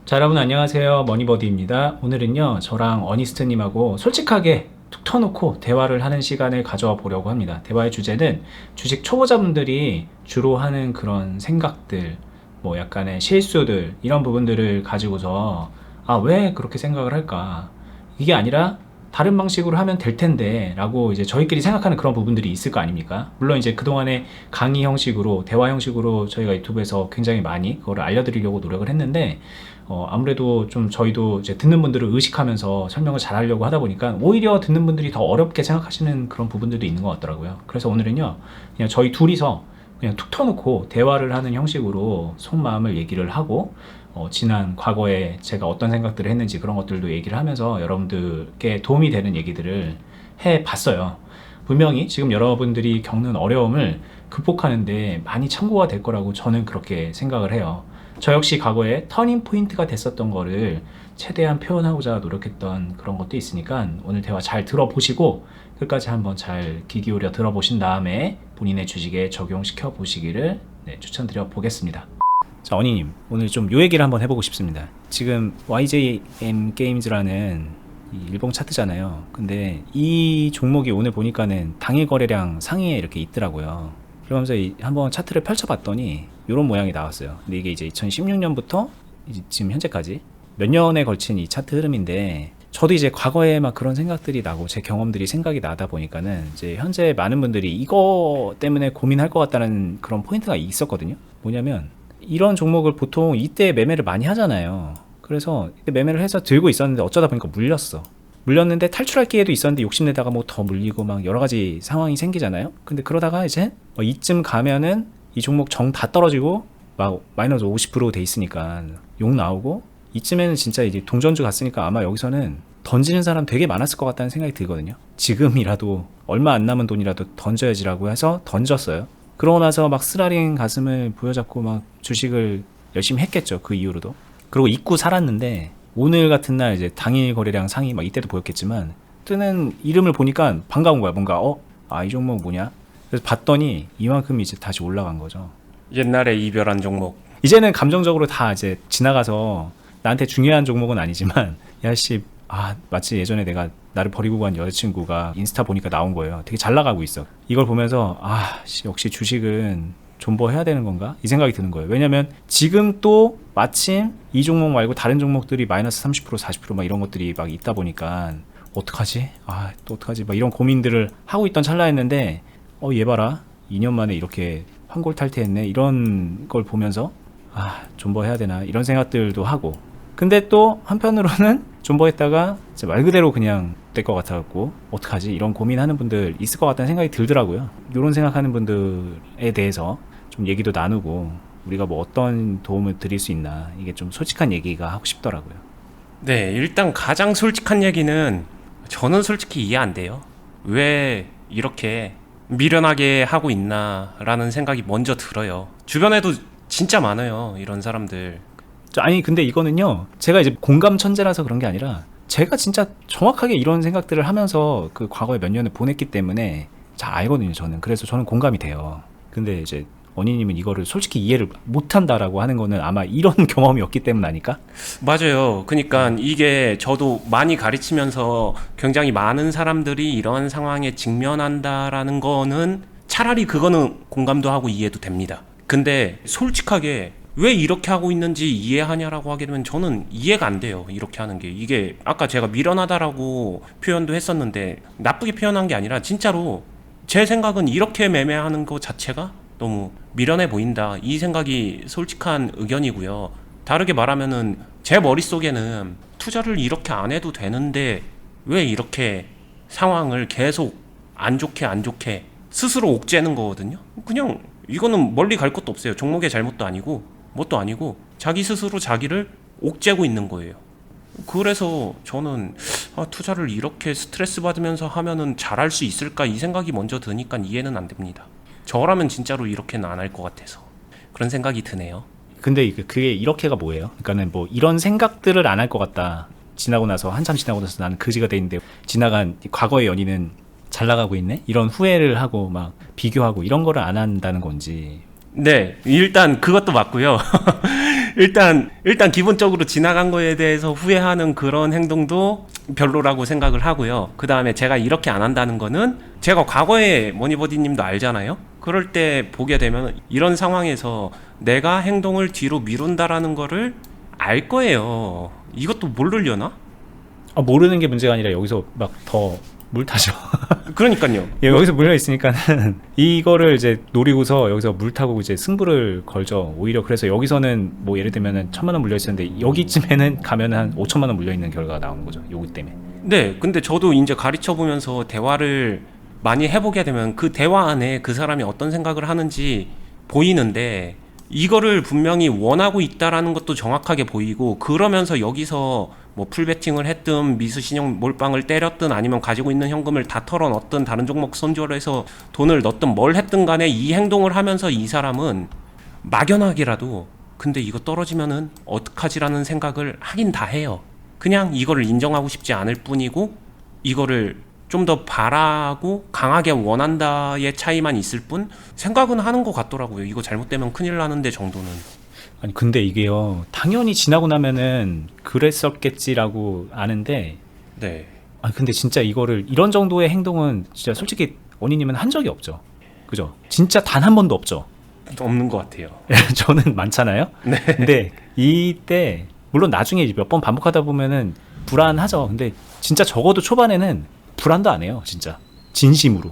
자, 여러분 안녕하세요. 머니버디입니다. 오늘은요, 저랑 어니스트님하고 솔직하게 툭 터놓고 대화를 하는 시간을 가져와 보려고 합니다. 대화의 주제는 주식 초보자분들이 주로 하는 그런 생각들, 뭐 약간의 실수들, 이런 부분들을 가지고서 왜 그렇게 생각을 할까? 이게 아니라 다른 방식으로 하면 될 텐데 라고 이제 저희끼리 생각하는 그런 부분들이 있을 거 아닙니까? 물론 이제 그동안에 강의 형식으로 대화 형식으로 저희가 유튜브에서 굉장히 많이 그거를 알려드리려고 노력을 했는데 아무래도 좀 저희도 이제 듣는 분들을 의식하면서 설명을 잘 하려고 하다 보니까 오히려 듣는 분들이 더 어렵게 생각하시는 그런 부분들도 있는 것 같더라고요. 그래서 오늘은요, 그냥 저희 둘이서 그냥 툭 터놓고 대화를 하는 형식으로 속마음을 얘기를 하고 지난 과거에 제가 어떤 생각들을 했는지 그런 것들도 얘기를 하면서 여러분들께 도움이 되는 얘기들을 해봤어요. 분명히 지금 여러분들이 겪는 어려움을 극복하는데 많이 참고가 될 거라고 저는 그렇게 생각을 해요. 저 역시 과거에 터닝 포인트가 됐었던 거를 최대한 표현하고자 노력했던 그런 것도 있으니까 오늘 대화 잘 들어보시고 끝까지 한번 잘 귀 기울여 들어보신 다음에 본인의 주식에 적용시켜 보시기를 추천드려 보겠습니다. 자, 어니님, 오늘 좀 요 얘기를 한번 해보고 싶습니다. 지금 YJM 게임즈라는 이 일본 차트잖아요. 근데 이 종목이 오늘 보니까는 당일 거래량 상위에 이렇게 있더라고요. 그러면서 한번 차트를 펼쳐봤더니 이런 모양이 나왔어요. 근데 이게 이제 2016년부터 지금 현재까지 몇 년에 걸친 이 차트 흐름인데, 저도 이제 과거에 막 그런 생각들이 나고 제 경험들이 생각이 나다 보니까는 이제 현재 많은 분들이 이거 때문에 고민할 것 같다는 그런 포인트가 있었거든요. 뭐냐면 이런 종목을 보통 이때 매매를 많이 하잖아요. 그래서 이때 매매를 해서 들고 있었는데 어쩌다 보니까 물렸는데 탈출할 기회도 있었는데 욕심내다가 뭐 더 물리고 막 여러 가지 상황이 생기잖아요. 근데 그러다가 이제 이쯤 가면은 이 종목 정 다 떨어지고 막 마이너스 50% 돼 있으니까 욕 나오고, 이쯤에는 진짜 이제 동전주 갔으니까 아마 여기서는 던지는 사람 되게 많았을 것 같다는 생각이 들거든요. 지금이라도 얼마 안 남은 돈이라도 던져야지라고 해서 던졌어요. 그러고 나서 막 스라링 가슴을 부여잡고 막 주식을 열심히 했겠죠. 그 이후로도. 그리고 잊고 살았는데 오늘 같은 날 이제 당일 거래량 상위 막 이때도 보였겠지만 뜨는 이름을 보니까 반가운 거야. 뭔가 이 종목 뭐냐? 그래서 봤더니 이만큼 이제 다시 올라간 거죠. 옛날에 이별한 종목. 이제는 감정적으로 다 이제 지나가서 나한테 중요한 종목은 아니지만 야씨, 마치 예전에 내가 나를 버리고 간 여자친구가 인스타 보니까 나온 거예요. 되게 잘 나가고 있어. 이걸 보면서 역시 주식은 존버해야 되는 건가? 이 생각이 드는 거예요. 왜냐면 지금 또 마침 이 종목 말고 다른 종목들이 마이너스 30% 40% 막 이런 것들이 막 있다 보니까 어떡하지? 또 어떡하지? 막 이런 고민들을 하고 있던 찰나였는데 얘 봐라. 2년 만에 이렇게 환골탈태했네. 이런 걸 보면서 존버해야 되나? 이런 생각들도 하고, 근데 또 한편으로는 존버했다가 말 그대로 그냥 될 것 같아갖고 어떡하지? 이런 고민하는 분들 있을 것 같다는 생각이 들더라고요. 이런 생각하는 분들에 대해서 좀 얘기도 나누고 우리가 뭐 어떤 도움을 드릴 수 있나, 이게 좀 솔직한 얘기가 하고 싶더라고요. 네, 일단 가장 솔직한 얘기는 저는 솔직히 이해 안 돼요. 왜 이렇게 미련하게 하고 있나라는 생각이 먼저 들어요. 주변에도 진짜 많아요, 이런 사람들. 아니 근데 이거는요, 제가 이제 공감 천재라서 그런 게 아니라 제가 진짜 정확하게 이런 생각들을 하면서 그 과거에 몇 년을 보냈기 때문에 잘 알거든요, 저는. 그래서 저는 공감이 돼요. 근데 이제 언니님은 이거를 솔직히 이해를 못한다라고 하는 거는 아마 이런 경험이 없기 때문 아닐까? 맞아요. 그러니까 이게 저도 많이 가르치면서 굉장히 많은 사람들이 이런 상황에 직면한다라는 거는 차라리 그거는 공감도 하고 이해도 됩니다. 근데 솔직하게 왜 이렇게 하고 있는지 이해하냐라고 하게 되면 저는 이해가 안 돼요. 이렇게 하는 게. 이게 아까 제가 미련하다라고 표현도 했었는데 나쁘게 표현한 게 아니라 진짜로 제 생각은 이렇게 매매하는 거 자체가 너무 미련해 보인다. 이 생각이 솔직한 의견이고요. 다르게 말하면은 제 머릿속에는 투자를 이렇게 안 해도 되는데 왜 이렇게 상황을 계속 안 좋게 스스로 옥죄는 거거든요. 그냥 이거는 멀리 갈 것도 없어요. 종목의 잘못도 아니고 뭣도 아니고 자기 스스로 자기를 옥죄고 있는 거예요. 그래서 저는 투자를 이렇게 스트레스 받으면서 하면은 잘할 수 있을까, 이 생각이 먼저 드니까 이해는 안 됩니다. 저라면 진짜로 이렇게는 안 할 것 같아서 그런 생각이 드네요. 근데 그게 이렇게가 뭐예요? 그러니까는 뭐 이런 생각들을 안 할 것 같다. 지나고 나서 한참 지나고 나서 나는 그지가 돼 있는데 지나간 과거의 연인은 잘 나가고 있네? 이런 후회를 하고 막 비교하고 이런 거를 안 한다는 건지. 네, 일단 그것도 맞고요. 일단 기본적으로 지나간 거에 대해서 후회하는 그런 행동도 별로라고 생각을 하고요. 그 다음에 제가 이렇게 안 한다는 거는 제가 과거에 머니버디님도 알잖아요. 그럴 때 보게 되면 이런 상황에서 내가 행동을 뒤로 미룬다라는 거를 알 거예요. 이것도 모르려나? 모르는 게 문제가 아니라 여기서 막 더 물 타죠. 그러니까요. 예, 여기서 물려 있으니까는 이거를 이제 노리고서 여기서 물 타고 이제 승부를 걸죠. 오히려 그래서 여기서는 뭐 예를 들면은 1,000만 원 물려 있었는데 여기쯤에는 가면은 한 5천만 원 물려 있는 결과가 나오는 거죠. 요거 때문에. 네, 근데 저도 이제 가르쳐 보면서 대화를 많이 해보게 되면 그 대화 안에 그 사람이 어떤 생각을 하는지 보이는데 이거를 분명히 원하고 있다라는 것도 정확하게 보이고 그러면서 여기서 뭐 풀베팅을 했든 미수신용 몰빵을 때렸든 아니면 가지고 있는 현금을 다 털어넣든 다른 종목 손절해서 돈을 넣든 뭘 했든 간에 이 행동을 하면서 이 사람은 막연하게라도 근데 이거 떨어지면은 어떡하지라는 생각을 하긴 다 해요. 그냥 이거를 인정하고 싶지 않을 뿐이고 이거를 좀 더 바라고 강하게 원한다의 차이만 있을 뿐 생각은 하는 것 같더라고요. 이거 잘못되면 큰일 나는데 정도는. 아니 근데 이게요. 당연히 지나고 나면은 그랬었겠지라고 아는데 네. 아니 근데 진짜 이거를 이런 정도의 행동은 진짜 솔직히 원희님은 한 적이 없죠. 그죠? 진짜 단 한 번도 없죠. 없는 것 같아요. 저는 많잖아요. 네. 근데 이때 물론 나중에 몇 번 반복하다 보면은 불안하죠. 근데 진짜 적어도 초반에는 불안도 안 해요. 진짜 진심으로.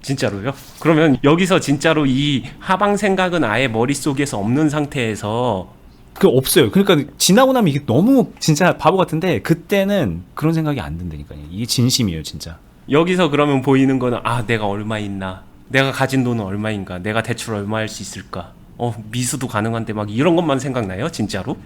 진짜로요? 그러면 여기서 진짜로 이 하방 생각은 아예 머릿속에서 없는 상태에서 그 없어요. 그러니까 지나고 나면 이게 너무 진짜 바보 같은데 그때는 그런 생각이 안 든다니까요. 이게 진심이에요, 진짜. 여기서 그러면 보이는 거는 아 내가 얼마 있나 내가 가진 돈은 얼마인가 내가 대출 얼마 할 수 있을까 미수도 가능한데 막 이런 것만 생각나요? 진짜로?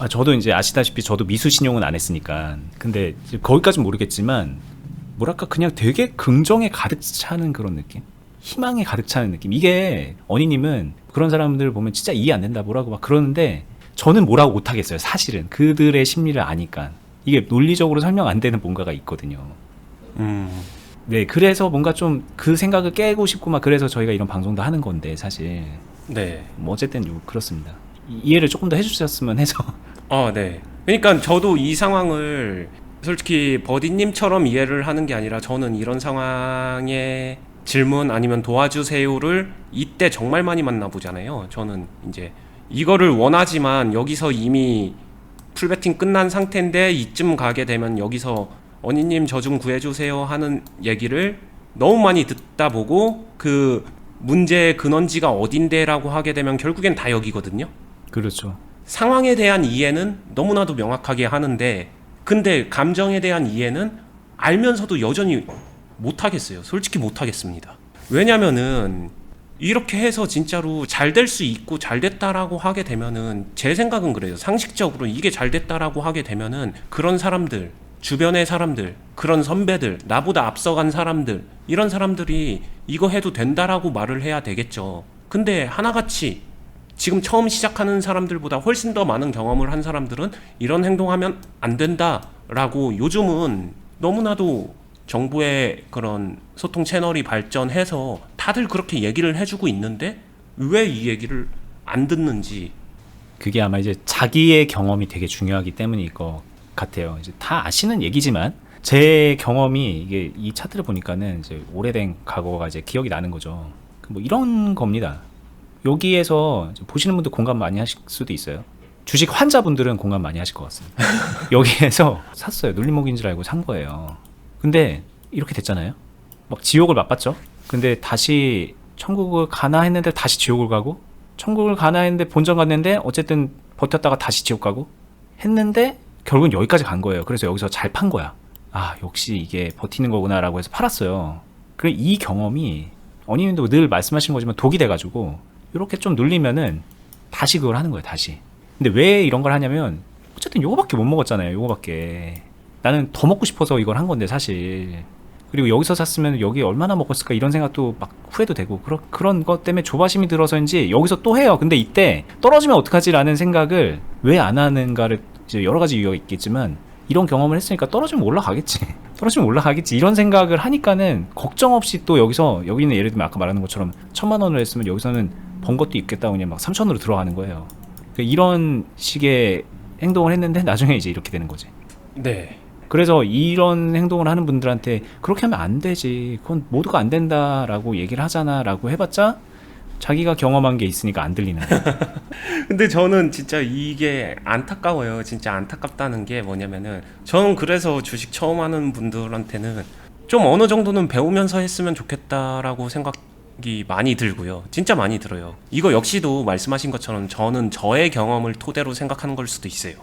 저도 이제 아시다시피 저도 미수 신용은 안 했으니까. 근데 거기까지는 모르겠지만 뭐랄까 그냥 되게 긍정에 가득 차는 그런 느낌? 희망에 가득 차는 느낌. 이게 언니님은 그런 사람들 보면 진짜 이해 안 된다 뭐라고 막 그러는데 저는 뭐라고 못 하겠어요. 사실은 그들의 심리를 아니까. 이게 논리적으로 설명 안 되는 뭔가가 있거든요. 네, 그래서 뭔가 좀 그 생각을 깨고 싶고 막 그래서 저희가 이런 방송도 하는 건데 사실 네. 뭐 어쨌든 그렇습니다. 이해를 조금 더 해주셨으면 해서. 네. 그러니까 저도 이 상황을 솔직히 버디님처럼 이해를 하는 게 아니라 저는 이런 상황에 질문 아니면 도와주세요를 이때 정말 많이 만나보잖아요. 저는 이제 이거를 원하지만 여기서 이미 풀베팅 끝난 상태인데 이쯤 가게 되면 여기서 언니님 저 좀 구해주세요 하는 얘기를 너무 많이 듣다 보고 그 문제의 근원지가 어딘데라고 하게 되면 결국엔 다 여기거든요. 그렇죠. 상황에 대한 이해는 너무나도 명확하게 하는데 근데 감정에 대한 이해는 알면서도 여전히 못하겠어요. 솔직히 못하겠습니다. 왜냐면은 이렇게 해서 진짜로 잘 될 수 있고 잘 됐다라고 하게 되면은 제 생각은 그래요. 상식적으로 이게 잘 됐다라고 하게 되면은 그런 사람들 주변의 사람들 그런 선배들 나보다 앞서간 사람들 이런 사람들이 이거 해도 된다라고 말을 해야 되겠죠. 근데 하나같이 지금 처음 시작하는 사람들보다 훨씬 더 많은 경험을 한 사람들은 이런 행동하면 안 된다라고 요즘은 너무나도 정부의 그런 소통 채널이 발전해서 다들 그렇게 얘기를 해주고 있는데 왜 이 얘기를 안 듣는지. 그게 아마 이제 자기의 경험이 되게 중요하기 때문일 것 같아요. 이제 다 아시는 얘기지만 제 경험이 이게 이 차트를 보니까는 이제 오래된 과거가 이제 기억이 나는 거죠. 뭐 이런 겁니다. 여기에서 보시는 분들 공감 많이 하실 수도 있어요. 주식 환자분들은 공감 많이 하실 것 같습니다. 여기에서 샀어요. 눌림목인 줄 알고 산 거예요. 근데 이렇게 됐잖아요. 막 지옥을 맛봤죠. 근데 다시 천국을 가나 했는데 다시 지옥을 가고 천국을 가나 했는데 본전 갔는데 어쨌든 버텼다가 다시 지옥 가고 했는데 결국은 여기까지 간 거예요. 그래서 여기서 잘 판 거야. 아 역시 이게 버티는 거구나 라고 해서 팔았어요. 그래 이 경험이 언니님도 늘 말씀하시는 거지만 독이 돼가지고 이렇게 좀 눌리면은 다시 그걸 하는 거예요. 다시. 근데 왜 이런 걸 하냐면 어쨌든 요거밖에 못 먹었잖아요. 요거밖에. 나는 더 먹고 싶어서 이걸 한 건데 사실. 그리고 여기서 샀으면 여기 얼마나 먹었을까 이런 생각도 막 후회도 되고 그런 것 때문에 조바심이 들어서인지 여기서 또 해요. 근데 이때 떨어지면 어떡하지라는 생각을 왜 안 하는가를 이제 여러 가지 이유가 있겠지만 이런 경험을 했으니까 떨어지면 올라가겠지. 떨어지면 올라가겠지. 이런 생각을 하니까는 걱정 없이 또 여기는 예를 들면 아까 말하는 것처럼 1,000만 원을 했으면 여기서는 번 것도 있겠다 그냥 막 3,000으로 들어가는 거예요. 그러니까 이런 식의 행동을 했는데 나중에 이제 이렇게 되는 거지. 네. 그래서 이런 행동을 하는 분들한테 그렇게 하면 안 되지, 그건 모두가 안 된다라고 얘기를 하잖아 라고 해봤자 자기가 경험한 게 있으니까 안 들리는 거야. 근데 저는 진짜 이게 안타까워요. 진짜 안타깝다는 게 뭐냐면은 저는 그래서 주식 처음 하는 분들한테는 좀 어느 정도는 배우면서 했으면 좋겠다라고 생각이 많이 들고요. 진짜 많이 들어요. 이거 역시도 말씀하신 것처럼 저는 저의 경험을 토대로 생각하는 걸 수도 있어요.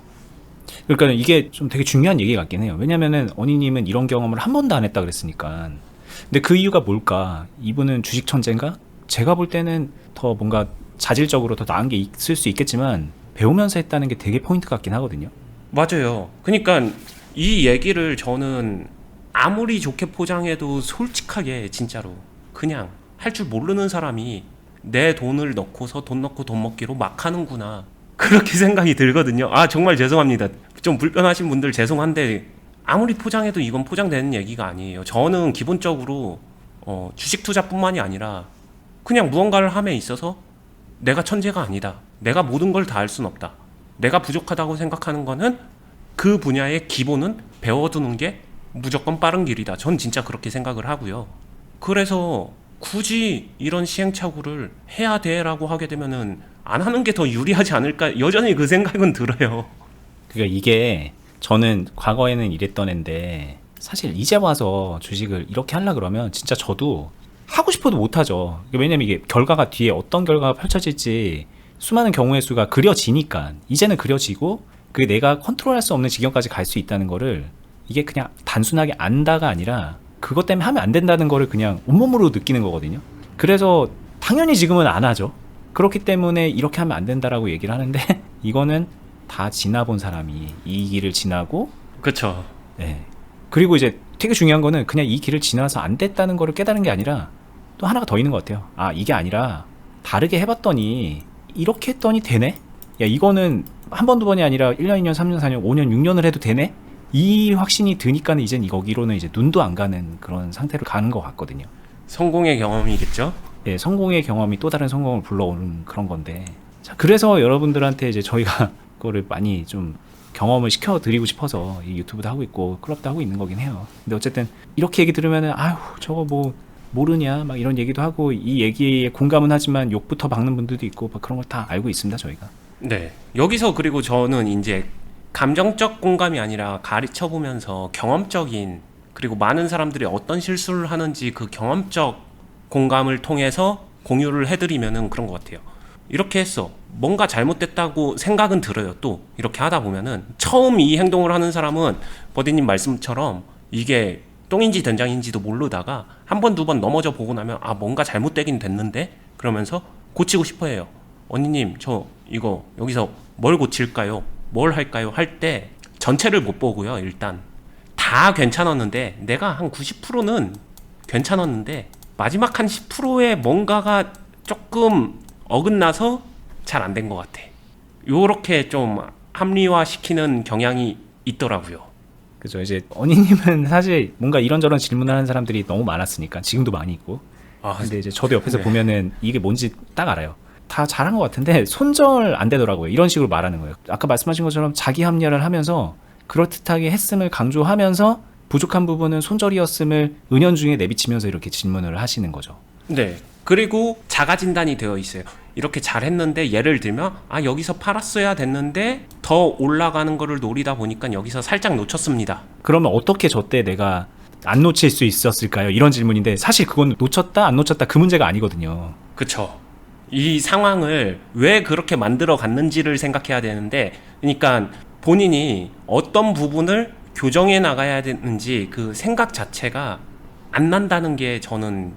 그러니까 이게 좀 되게 중요한 얘기 같긴 해요. 왜냐면은 언니님은 이런 경험을 한 번도 안 했다 그랬으니까. 근데 그 이유가 뭘까? 이분은 주식 천재인가? 제가 볼 때는 더 뭔가 자질적으로 더 나은 게 있을 수 있겠지만 배우면서 했다는 게 되게 포인트 같긴 하거든요. 맞아요. 그러니까 이 얘기를 저는 아무리 좋게 포장해도 솔직하게 진짜로 그냥 할 줄 모르는 사람이 내 돈을 넣고서 돈 넣고 돈 먹기로 막 하는구나. 그렇게 생각이 들거든요. 아, 정말 죄송합니다. 좀 불편하신 분들 죄송한데 아무리 포장해도 이건 포장되는 얘기가 아니에요. 저는 기본적으로 주식 투자뿐만이 아니라 그냥 무언가를 함에 있어서 내가 천재가 아니다. 내가 모든 걸 다 할 순 없다. 내가 부족하다고 생각하는 거는 그 분야의 기본은 배워두는 게 무조건 빠른 길이다. 전 진짜 그렇게 생각을 하고요. 그래서 굳이 이런 시행착오를 해야 돼라고 하게 되면은 안 하는 게 더 유리하지 않을까? 여전히 그 생각은 들어요. 그러니까 이게 저는 과거에는 이랬던 앤데 사실 이제 와서 주식을 이렇게 하려 그러면 진짜 저도 하고 싶어도 못하죠. 왜냐면 이게 결과가 뒤에 어떤 결과가 펼쳐질지 수많은 경우의 수가 그려지니까 이제는 그려지고 그게 내가 컨트롤할 수 없는 지경까지 갈 수 있다는 거를 이게 그냥 단순하게 안다가 아니라 그것 때문에 하면 안 된다는 거를 그냥 온몸으로 느끼는 거거든요. 그래서 당연히 지금은 안 하죠. 그렇기 때문에 이렇게 하면 안 된다라고 얘기를 하는데 이거는 다 지나본 사람이 이 길을 지나고 그렇죠. 네. 그리고 이제 되게 중요한 거는 그냥 이 길을 지나서 안 됐다는 거를 깨달은 게 아니라 또 하나가 더 있는 것 같아요. 아, 이게 아니라 다르게 해봤더니 이렇게 했더니 되네? 야, 이거는 한 번, 두 번이 아니라 1년, 2년, 3년, 4년, 5년, 6년을 해도 되네? 이 확신이 드니까는 이젠 거기로는 이제 눈도 안 가는 그런 상태로 가는 것 같거든요. 성공의 경험이겠죠? 예, 성공의 경험이 또 다른 성공을 불러오는 그런 건데. 자, 그래서 여러분들한테 이제 저희가 그거를 많이 좀 경험을 시켜드리고 싶어서 이 유튜브도 하고 있고 클럽도 하고 있는 거긴 해요. 근데 어쨌든 이렇게 얘기 들으면은 아휴 저거 뭐 모르냐 막 이런 얘기도 하고 이 얘기에 공감은 하지만 욕부터 박는 분들도 있고 막 그런 걸 다 알고 있습니다 저희가. 네. 여기서 그리고 저는 이제 감정적 공감이 아니라 가르쳐 보면서 경험적인 그리고 많은 사람들이 어떤 실수를 하는지 그 경험적 공감을 통해서 공유를 해드리면은 그런 것 같아요. 이렇게 했어. 뭔가 잘못됐다고 생각은 들어요. 또 이렇게 하다 보면은 처음 이 행동을 하는 사람은 버디님 말씀처럼 이게 똥인지 된장인지도 모르다가 한 번, 두 번 넘어져 보고 나면 아 뭔가 잘못되긴 됐는데 그러면서 고치고 싶어 해요. 언니님 저 이거 여기서 뭘 고칠까요? 뭘 할까요? 할 때 전체를 못 보고요. 일단 다 괜찮았는데 내가 한 90%는 괜찮았는데 마지막 한 10%의 뭔가가 조금 어긋나서 잘 안 된 것 같아. 요렇게 좀 합리화시키는 경향이 있더라고요. 그죠. 이제 언니님은 사실 뭔가 이런저런 질문을 하는 사람들이 너무 많았으니까 지금도 많이 있고. 근데 이제 저도 옆에서 네. 보면은 이게 뭔지 딱 알아요. 다 잘한 것 같은데 손절 안 되더라고요. 이런 식으로 말하는 거예요. 아까 말씀하신 것처럼 자기 합리화를 하면서 그럴듯하게 했음을 강조하면서 부족한 부분은 손절이었음을 은연중에 내비치면서 이렇게 질문을 하시는 거죠. 네. 그리고 자가 진단이 되어 있어요. 이렇게 잘했는데 예를 들면 아 여기서 팔았어야 됐는데 더 올라가는 거를 노리다 보니까 여기서 살짝 놓쳤습니다. 그러면 어떻게 저때 내가 안 놓칠 수 있었을까요? 이런 질문인데 사실 그건 놓쳤다 안 놓쳤다 그 문제가 아니거든요. 그쵸. 이 상황을 왜 그렇게 만들어 갔는지를 생각해야 되는데 그러니까 본인이 어떤 부분을 교정해 나가야 되는지 그 생각 자체가 안 난다는 게 저는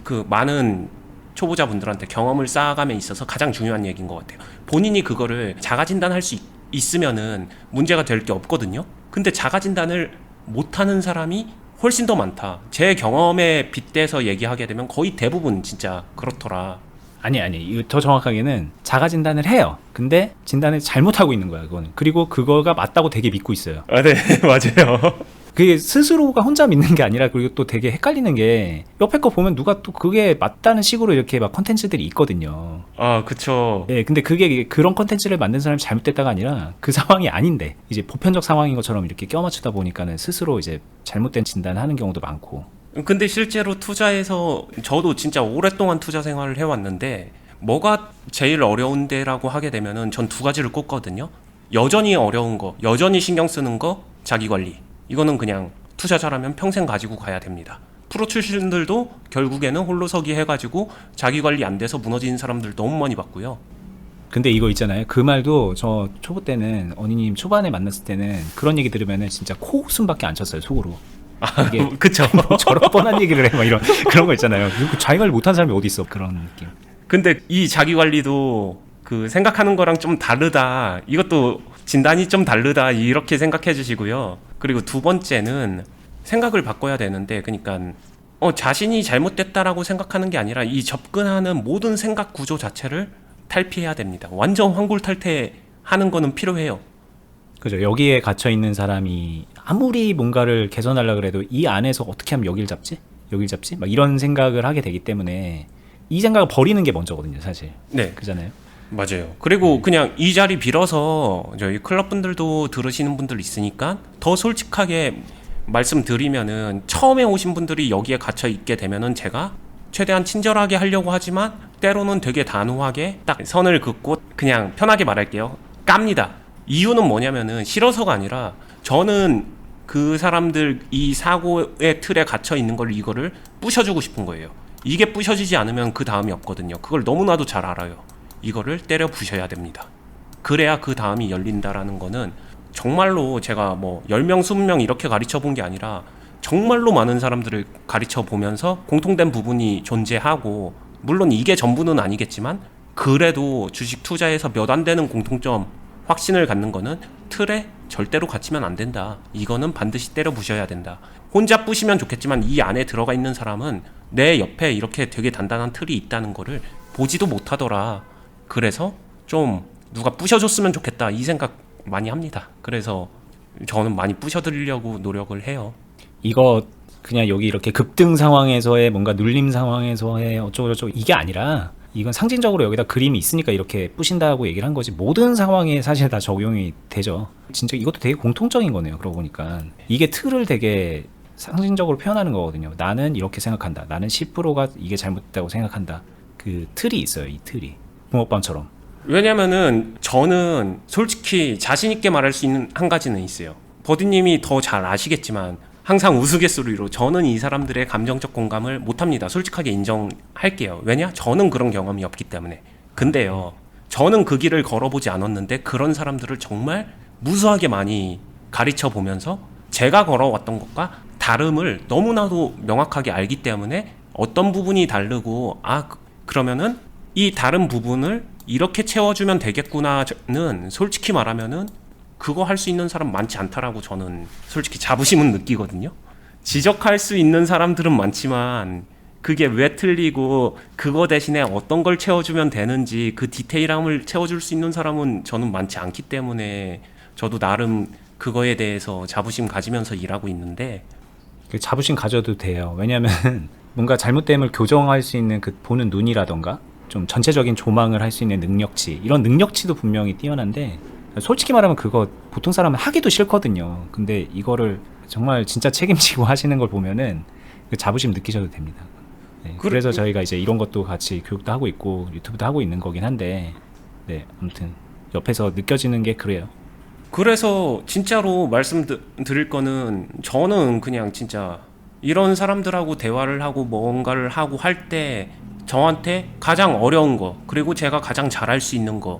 그 많은 초보자분들한테 경험을 쌓아감에 있어서 가장 중요한 얘기인 것 같아요. 본인이 그거를 자가진단할 수 있으면은 문제가 될 게 없거든요. 근데 자가진단을 못하는 사람이 훨씬 더 많다. 제 경험에 빗대서 얘기하게 되면 거의 대부분 진짜 그렇더라. 아니 이거 더 정확하게는 자가 진단을 해요. 근데 진단을 잘못하고 있는 거야 그거는. 그리고 그거가 맞다고 되게 믿고 있어요. 아, 네, 맞아요. 그게 스스로가 혼자 믿는 게 아니라 그리고 또 되게 헷갈리는 게 옆에 거 보면 누가 또 그게 맞다는 식으로 이렇게 막 컨텐츠들이 있거든요. 아, 그쵸. 예, 근데 그게 그런 컨텐츠를 만든 사람이 잘못됐다가 아니라 그 상황이 아닌데 이제 보편적 상황인 것처럼 이렇게 껴맞추다 보니까는 스스로 이제 잘못된 진단을 하는 경우도 많고. 근데 실제로 투자에서 저도 진짜 오랫동안 투자 생활을 해왔는데 뭐가 제일 어려운데라고 하게 되면은 전 두 가지를 꼽거든요. 여전히 어려운 거, 여전히 신경 쓰는 거, 자기 관리. 이거는 그냥 투자자라면 평생 가지고 가야 됩니다. 프로 출신들도 결국에는 홀로서기 해가지고 자기 관리 안 돼서 무너지는 사람들 너무 많이 봤고요. 근데 이거 있잖아요. 그 말도 저 초보 때는 언니님 초반에 만났을 때는 그런 얘기 들으면은 진짜 코웃음밖에 안 쳤어요, 속으로. 이게 그쵸. 저런 뻔한 얘기를 해, 막 이런 그런 거 있잖아요. 자기 관리 못한 사람이 어디 있어, 그런 느낌. 근데 이 자기 관리도 그 생각하는 거랑 좀 다르다. 이것도 진단이 좀 다르다. 이렇게 생각해 주시고요. 그리고 두 번째는 생각을 바꿔야 되는데, 그러니까 자신이 잘못됐다라고 생각하는 게 아니라 이 접근하는 모든 생각 구조 자체를 탈피해야 됩니다. 완전 환골탈퇴하는 거는 필요해요. 그죠. 여기에 갇혀 있는 사람이 아무리 뭔가를 개선하려고 해도 이 안에서 어떻게 하면 여길 잡지? 여길 잡지? 막 이런 생각을 하게 되기 때문에 이 생각을 버리는 게 먼저거든요, 사실. 네. 그잖아요. 맞아요. 그리고 그냥 이 자리 빌어서 저희 클럽 분들도 들으시는 분들 있으니까 더 솔직하게 말씀드리면은 처음에 오신 분들이 여기에 갇혀 있게 되면은 제가 최대한 친절하게 하려고 하지만 때로는 되게 단호하게 딱 선을 긋고 그냥 편하게 말할게요. 깝니다. 이유는 뭐냐면은 싫어서가 아니라 저는 그 사람들 이 사고의 틀에 갇혀 있는 걸 이거를 부셔주고 싶은 거예요. 이게 부셔지지 않으면 그 다음이 없거든요. 그걸 너무나도 잘 알아요. 이거를 때려 부셔야 됩니다. 그래야 그 다음이 열린다라는 거는 정말로 제가 뭐 10명, 20명 이렇게 가르쳐 본 게 아니라 정말로 많은 사람들을 가르쳐 보면서 공통된 부분이 존재하고, 물론 이게 전부는 아니겠지만 그래도 주식 투자에서 몇 안 되는 공통점 확신을 갖는 거는 틀에 절대로 갇히면 안 된다. 이거는 반드시 때려 부셔야 된다. 혼자 부시면 좋겠지만 이 안에 들어가 있는 사람은 내 옆에 이렇게 되게 단단한 틀이 있다는 거를 보지도 못하더라. 그래서 좀 누가 부셔줬으면 좋겠다 이 생각 많이 합니다. 그래서 저는 많이 부셔드리려고 노력을 해요. 이거 그냥 여기 이렇게 급등 상황에서의 뭔가 눌림 상황에서의 어쩌고저쩌고 이게 아니라 이건 상징적으로 여기다 그림이 있으니까 이렇게 부신다고 얘기를 한 거지 모든 상황에 사실 다 적용이 되죠. 진짜 이것도 되게 공통적인 거네요. 그러고 보니까 이게 틀을 되게 상징적으로 표현하는 거거든요. 나는 이렇게 생각한다. 나는 10%가 이게 잘못됐다고 생각한다. 그 틀이 있어요. 이 틀이. 붕어빵처럼. 왜냐면은 저는 솔직히 자신 있게 말할 수 있는 한 가지는 있어요. 버디님이 더 잘 아시겠지만 항상 우스갯소리로 저는 이 사람들의 감정적 공감을 못합니다. 솔직하게 인정할게요. 왜냐? 저는 그런 경험이 없기 때문에. 근데요, 저는 그 길을 걸어보지 않았는데 그런 사람들을 정말 무수하게 많이 가르쳐 보면서 제가 걸어왔던 것과 다름을 너무나도 명확하게 알기 때문에 어떤 부분이 다르고 그러면은 이 다른 부분을 이렇게 채워주면 되겠구나는 솔직히 말하면은 그거 할 수 있는 사람 많지 않다라고 저는 솔직히 자부심은 느끼거든요. 지적할 수 있는 사람들은 많지만 그게 왜 틀리고 그거 대신에 어떤 걸 채워주면 되는지 그 디테일함을 채워줄 수 있는 사람은 저는 많지 않기 때문에 저도 나름 그거에 대해서 자부심 가지면서 일하고 있는데, 그 자부심 가져도 돼요. 왜냐면 뭔가 잘못됨을 교정할 수 있는 그 보는 눈이라던가 좀 전체적인 조망을 할 수 있는 능력치, 이런 능력치도 분명히 뛰어난데 솔직히 말하면 그거 보통 사람은 하기도 싫거든요. 근데 이거를 정말 진짜 책임지고 하시는 걸 보면은 그 자부심 느끼셔도 됩니다. 네, 그래서 저희가 이제 이런 것도 같이 교육도 하고 있고 유튜브도 하고 있는 거긴 한데, 네, 아무튼 옆에서 느껴지는 게 그래요. 그래서 진짜로 말씀드릴 거는 저는 그냥 진짜 이런 사람들하고 대화를 하고 뭔가를 하고 할 때 저한테 가장 어려운 거, 그리고 제가 가장 잘할 수 있는 거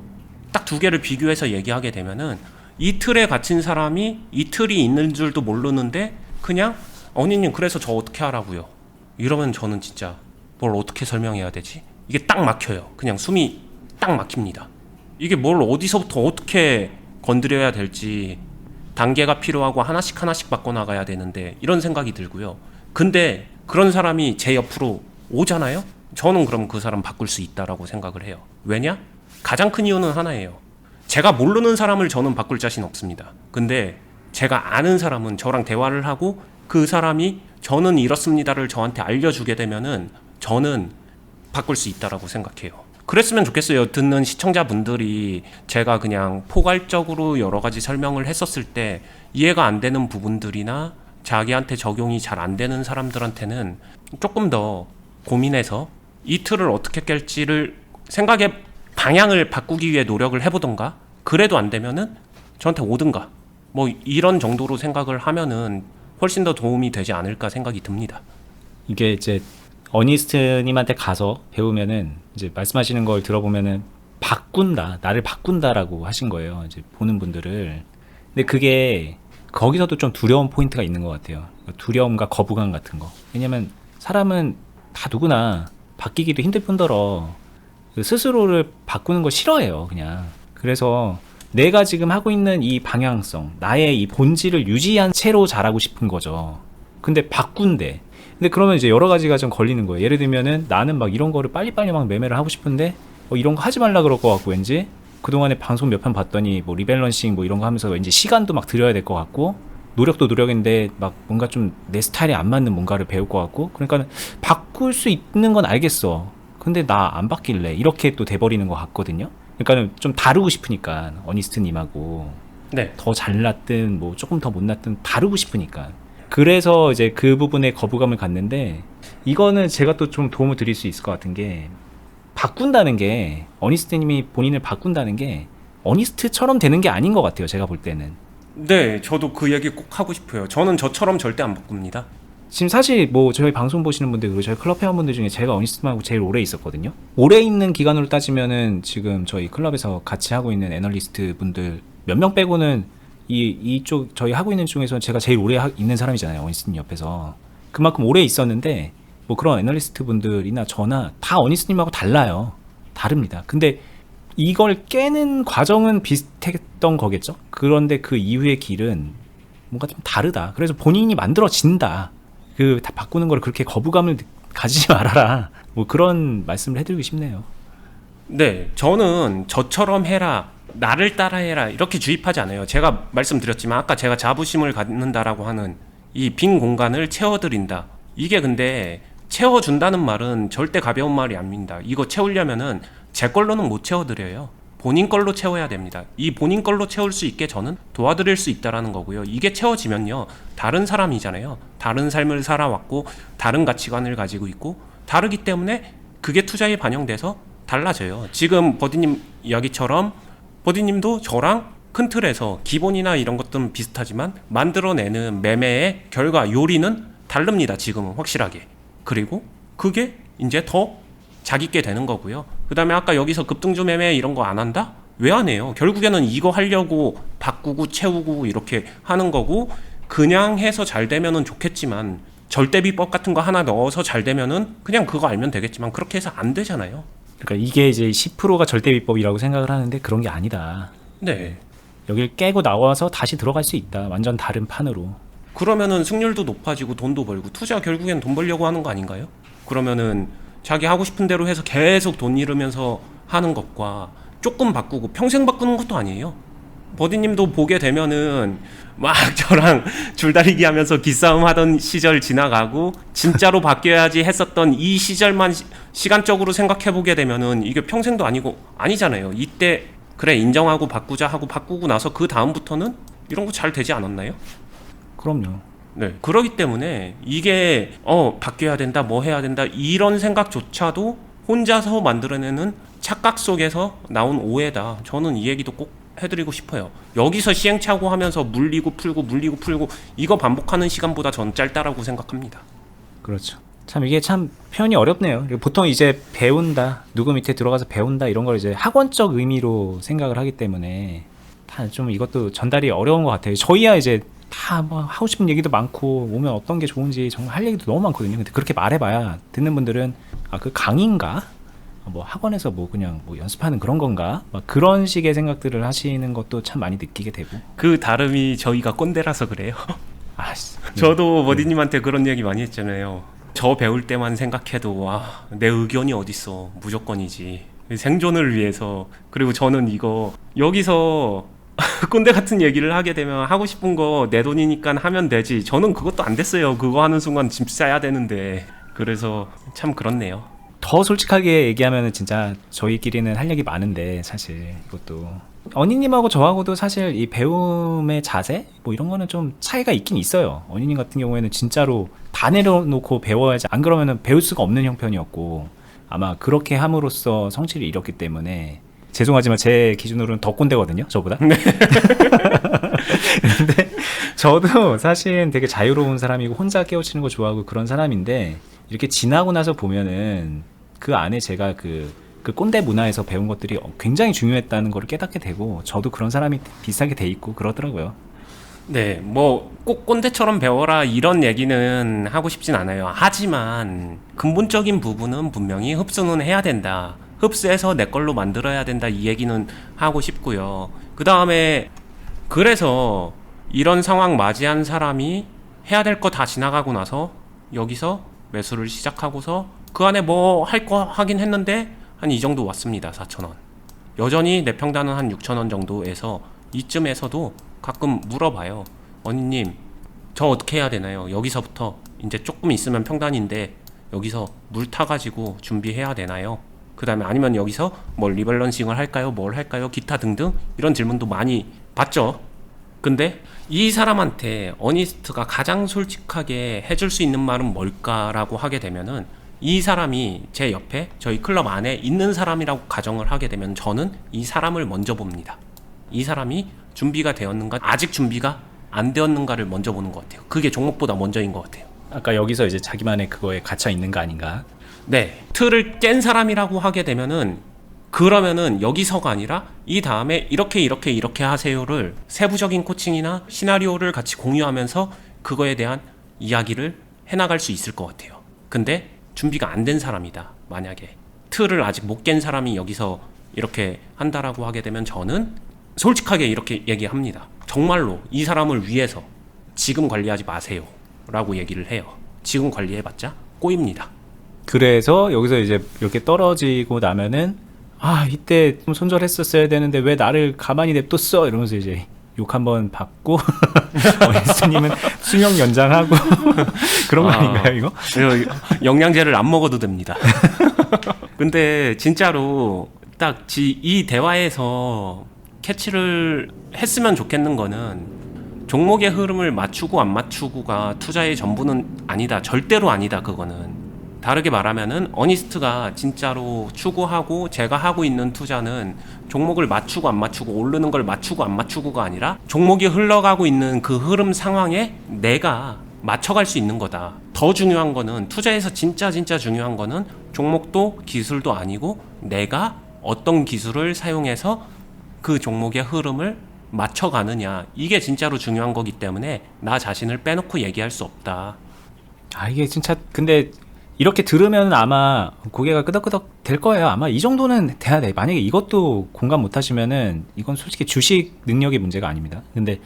딱 두 개를 비교해서 얘기하게 되면은 이 틀에 갇힌 사람이 이 틀이 있는 줄도 모르는데 그냥 언니님 그래서 저 어떻게 하라고요? 이러면 저는 진짜 뭘 어떻게 설명해야 되지? 이게 딱 막혀요. 그냥 숨이 딱 막힙니다. 이게 뭘 어디서부터 어떻게 건드려야 될지 단계가 필요하고 하나씩 하나씩 바꿔나가야 되는데 이런 생각이 들고요. 근데 그런 사람이 제 옆으로 오잖아요? 저는 그럼 그 사람 바꿀 수 있다라고 생각을 해요. 왜냐? 가장 큰 이유는 하나예요. 제가 모르는 사람을 저는 바꿀 자신 없습니다. 근데 제가 아는 사람은 저랑 대화를 하고 그 사람이 저는 이렇습니다를 저한테 알려주게 되면은 저는 바꿀 수 있다라고 생각해요. 그랬으면 좋겠어요. 듣는 시청자분들이 제가 그냥 포괄적으로 여러 가지 설명을 했었을 때 이해가 안 되는 부분들이나 자기한테 적용이 잘 안 되는 사람들한테는 조금 더 고민해서 이 틀을 어떻게 깰지를 생각의 방향을 바꾸기 위해 노력을 해보던가, 그래도 안 되면은 저한테 오든가, 뭐 이런 정도로 생각을 하면은 훨씬 더 도움이 되지 않을까 생각이 듭니다. 이게 이제 어니스트님한테 가서 배우면은 이제 말씀하시는 걸 들어보면은 바꾼다, 나를 바꾼다라고 하신 거예요. 이제 보는 분들을. 근데 그게 거기서도 좀 두려운 포인트가 있는 것 같아요. 두려움과 거부감 같은 거. 왜냐면 사람은 다 누구나 바뀌기도 힘들 뿐더러 스스로를 바꾸는 거 싫어해요, 그냥. 그래서 내가 지금 하고 있는 이 방향성, 나의 이 본질을 유지한 채로 자라고 싶은 거죠. 근데 바꾼대. 근데 그러면 이제 여러 가지가 좀 걸리는 거예요. 예를 들면은 나는 막 이런 거를 빨리빨리 막 매매를 하고 싶은데 이런 거 하지 말라 그럴 것 같고, 왠지 그동안에 방송 몇 편 봤더니 뭐 리밸런싱 뭐 이런 거 하면서 왠지 시간도 막 들여야 될 것 같고, 노력도 노력인데 막 뭔가 좀 내 스타일에 안 맞는 뭔가를 배울 것 같고, 그러니까 바꿀 수 있는 건 알겠어. 근데 나 안 바뀔래. 이렇게 또 돼버리는 것 같거든요. 그러니까 좀 다루고 싶으니까, 어니스트님하고 네. 더 잘났든 뭐 조금 더 못났든 다루고 싶으니까. 그래서 이제 그 부분에 거부감을 갖는데, 이거는 제가 또 좀 도움을 드릴 수 있을 것 같은 게, 바꾼다는 게, 어니스트님이 본인을 바꾼다는 게 어니스트처럼 되는 게 아닌 것 같아요, 제가 볼 때는. 네, 저도 그 얘기 꼭 하고 싶어요. 저는 저처럼 절대 안 바꿉니다. 지금 사실 뭐 저희 방송 보시는 분들, 그리고 저희 클럽 회원분들 중에 제가 어니스트님하고 제일 오래 있었거든요. 오래 있는 기간으로 따지면은 지금 저희 클럽에서 같이 하고 있는 애널리스트 분들 몇 명 빼고는 이쪽 저희 하고 있는 중에서 제가 제일 오래 있는 사람이잖아요, 어니스트님 옆에서. 그만큼 오래 있었는데 뭐 그런 애널리스트 분들이나 저나 다 어니스트님하고 달라요. 다릅니다. 근데 이걸 깨는 과정은 비슷했던 거겠죠. 그런데 그 이후의 길은 뭔가 좀 다르다. 그래서 본인이 만들어진다. 다 바꾸는 걸 그렇게 거부감을 가지지 말아라. 뭐 그런 말씀을 해드리고 싶네요. 네, 저는 저처럼 해라, 나를 따라해라 이렇게 주입하지 않아요. 제가 말씀드렸지만 아까 제가 자부심을 갖는다라고 하는 이 빈 공간을 채워드린다. 이게 근데 채워준다는 말은 절대 가벼운 말이 아닙니다. 이거 채우려면은 제 걸로는 못 채워드려요. 본인 걸로 채워야 됩니다. 이 본인 걸로 채울 수 있게 저는 도와드릴 수 있다라는 거고요. 이게 채워지면요, 다른 사람이잖아요. 다른 삶을 살아왔고 다른 가치관을 가지고 있고 다르기 때문에 그게 투자에 반영돼서 달라져요. 지금 버디님 이야기처럼 버디님도 저랑 큰 틀에서 기본이나 이런 것들은 비슷하지만 만들어내는 매매의 결과 요리는 다릅니다. 지금은 확실하게. 그리고 그게 이제 더 자기께 되는 거고요. 그 다음에 아까 여기서 급등주 매매 이런 거 안 한다? 왜 안 해요? 결국에는 이거 하려고 바꾸고 채우고 이렇게 하는 거고, 그냥 해서 잘 되면은 좋겠지만 절대비법 같은 거 하나 넣어서 잘 되면은 그냥 그거 알면 되겠지만 그렇게 해서 안 되잖아요. 그러니까 이게 이제 10%가 절대비법이라고 생각을 하는데 그런 게 아니다. 네. 여길 깨고 나와서 다시 들어갈 수 있다. 완전 다른 판으로. 그러면은 승률도 높아지고 돈도 벌고, 투자 결국엔 돈 벌려고 하는 거 아닌가요? 그러면은 자기 하고 싶은 대로 해서 계속 돈 잃으면서 하는 것과 조금 바꾸고 평생 바꾸는 것도 아니에요. 버디님도 보게 되면은 막 저랑 줄다리기 하면서 기싸움 하던 시절 지나가고 진짜로 바뀌어야지 했었던 이 시절만 시간적으로 생각해 보게 되면은 이게 평생도 아니고 아니잖아요. 이때 그래 인정하고 바꾸자 하고 바꾸고 나서 그 다음부터는 이런 거 잘 되지 않았나요? 그럼요. 네, 그러기 때문에 이게 바뀌어야 된다, 뭐 해야 된다 이런 생각조차도 혼자서 만들어내는 착각 속에서 나온 오해다. 저는 이 얘기도 꼭 해드리고 싶어요. 여기서 시행착오 하면서 물리고 풀고 이거 반복하는 시간보다 전 짧다라고 생각합니다. 그렇죠. 참 이게 참 표현이 어렵네요. 보통 이제 배운다, 누구 밑에 들어가서 배운다 이런 걸 이제 학원적 의미로 생각을 하기 때문에 다 좀 이것도 전달이 어려운 것 같아요. 저희야 이제 다 뭐 하고 싶은 얘기도 많고 오면 어떤 게 좋은지 정말 할 얘기도 너무 많거든요. 근데 그렇게 말해봐야 듣는 분들은 그 강의인가? 뭐 학원에서 뭐 그냥 뭐 연습하는 그런 건가? 막 그런 식의 생각들을 하시는 것도 참 많이 느끼게 되고. 그 다름이 저희가 꼰대라서 그래요. 저도 버디님한테 그런 얘기 많이 했잖아요. 저 배울 때만 생각해도 내 의견이 어딨어, 무조건이지, 생존을 위해서. 그리고 저는 이거 여기서 꼰대 같은 얘기를 하게 되면 하고 싶은 거 내 돈이니까 하면 되지. 저는 그것도 안 됐어요. 그거 하는 순간 집 사야 되는데. 그래서 참 그렇네요. 더 솔직하게 얘기하면은 진짜 저희끼리는 할 얘기 많은데 사실 이것도 언니님하고 저하고도 사실 이 배움의 자세 뭐 이런 거는 좀 차이가 있긴 있어요. 언니님 같은 경우에는 진짜로 다 내려놓고 배워야지, 안 그러면은 배울 수가 없는 형편이었고 아마 그렇게 함으로써 성취를 이뤘기 때문에, 죄송하지만 제 기준으로는 더 꼰대거든요, 저보다. 근데 저도 사실 되게 자유로운 사람이고 혼자 깨우치는 거 좋아하고 그런 사람인데, 이렇게 지나고 나서 보면은 그 안에 제가 그 꼰대 문화에서 배운 것들이 굉장히 중요했다는 걸 깨닫게 되고, 저도 그런 사람이 비슷하게 돼 있고 그러더라고요. 네, 뭐 꼭 꼰대처럼 배워라 이런 얘기는 하고 싶진 않아요. 하지만 근본적인 부분은 분명히 흡수는 해야 된다. 흡수해서 내 걸로 만들어야 된다. 이 얘기는 하고 싶고요. 그 다음에 그래서 이런 상황 맞이한 사람이 해야 될 거 다 지나가고 나서 여기서 매수를 시작하고서 그 안에 뭐 할 거 하긴 했는데 한 이 정도 왔습니다. 4,000원. 여전히 내 평단은 한 6,000원 정도에서 이쯤에서도 가끔 물어봐요. 언니님, 저 어떻게 해야 되나요? 여기서부터 이제 조금 있으면 평단인데 여기서 물 타가지고 준비해야 되나요? 그 다음에 아니면 여기서 뭘 리밸런싱을 할까요? 뭘 할까요? 기타 등등 이런 질문도 많이 받죠. 근데 이 사람한테 어니스트가 가장 솔직하게 해줄 수 있는 말은 뭘까라고 하게 되면은, 이 사람이 제 옆에 저희 클럽 안에 있는 사람이라고 가정을 하게 되면 저는 이 사람을 먼저 봅니다. 이 사람이 준비가 되었는가, 아직 준비가 안 되었는가를 먼저 보는 것 같아요. 그게 종목보다 먼저인 것 같아요. 아까 여기서 이제 자기만의 그거에 갇혀 있는 거 아닌가? 네, 틀을 깬 사람이라고 하게 되면은, 그러면은 여기서가 아니라 이 다음에 이렇게 하세요를 세부적인 코칭이나 시나리오를 같이 공유하면서 그거에 대한 이야기를 해나갈 수 있을 것 같아요. 근데 준비가 안 된 사람이다, 만약에 틀을 아직 못 깬 사람이 여기서 이렇게 한다라고 하게 되면 저는 솔직하게 이렇게 얘기합니다. 정말로 이 사람을 위해서 지금 관리하지 마세요 라고 얘기를 해요. 지금 관리해봤자 꼬입니다. 그래서 여기서 이제 이렇게 떨어지고 나면은, 아 이때 좀 손절했었어야 되는데 왜 나를 가만히 냅뒀어, 이러면서 이제 욕 한번 받고 예수님은 수명 연장하고 그런 거 아닌가요 이거? 영양제를 안 먹어도 됩니다. 근데 진짜로 딱 이 대화에서 캐치를 했으면 좋겠는 거는, 종목의 흐름을 맞추고 안 맞추고가 투자의 전부는 아니다. 절대로 아니다. 그거는 다르게 말하면은 어니스트가 진짜로 추구하고 제가 하고 있는 투자는 종목을 맞추고 안 맞추고, 오르는 걸 맞추고 안 맞추고가 아니라 종목이 흘러가고 있는 그 흐름 상황에 내가 맞춰갈 수 있는 거다. 더 중요한 거는, 투자에서 진짜 중요한 거는 종목도 기술도 아니고 내가 어떤 기술을 사용해서 그 종목의 흐름을 맞춰가느냐, 이게 진짜로 중요한 거기 때문에 나 자신을 빼놓고 얘기할 수 없다. 아 이게 진짜, 근데 이렇게 들으면 아마 고개가 끄덕끄덕 될 거예요. 아마 이 정도는 돼야 돼. 만약에 이것도 공감 못 하시면은 이건 솔직히 주식 능력의 문제가 아닙니다. 근데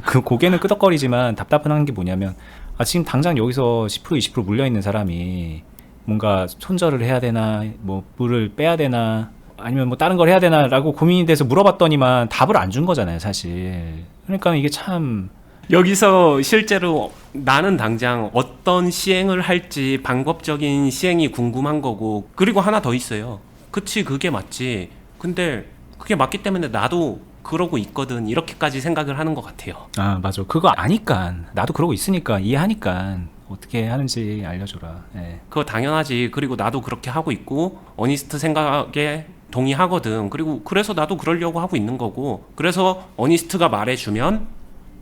그 고개는 끄덕거리지만 답답한 게 뭐냐면, 아 지금 당장 여기서 10% 20% 물려있는 사람이 뭔가 손절을 해야 되나, 뭐 물을 빼야 되나, 아니면 뭐 다른 걸 해야 되나 라고 고민이 돼서 물어봤더니만 답을 안 준 거잖아요 사실. 그러니까 이게 참, 여기서 실제로 나는 당장 어떤 시행을 할지 방법적인 시행이 궁금한 거고, 그리고 하나 더 있어요. 그치, 그게 맞지. 근데 그게 맞기 때문에 나도 그러고 있거든, 이렇게까지 생각을 하는 것 같아요. 아 맞아, 그거 아니까, 나도 그러고 있으니까 이해하니까 어떻게 하는지 알려줘라. 예. 그거 당연하지. 그리고 나도 그렇게 하고 있고 어니스트 생각에 동의하거든. 그리고 그래서 나도 그러려고 하고 있는 거고, 그래서 어니스트가 말해주면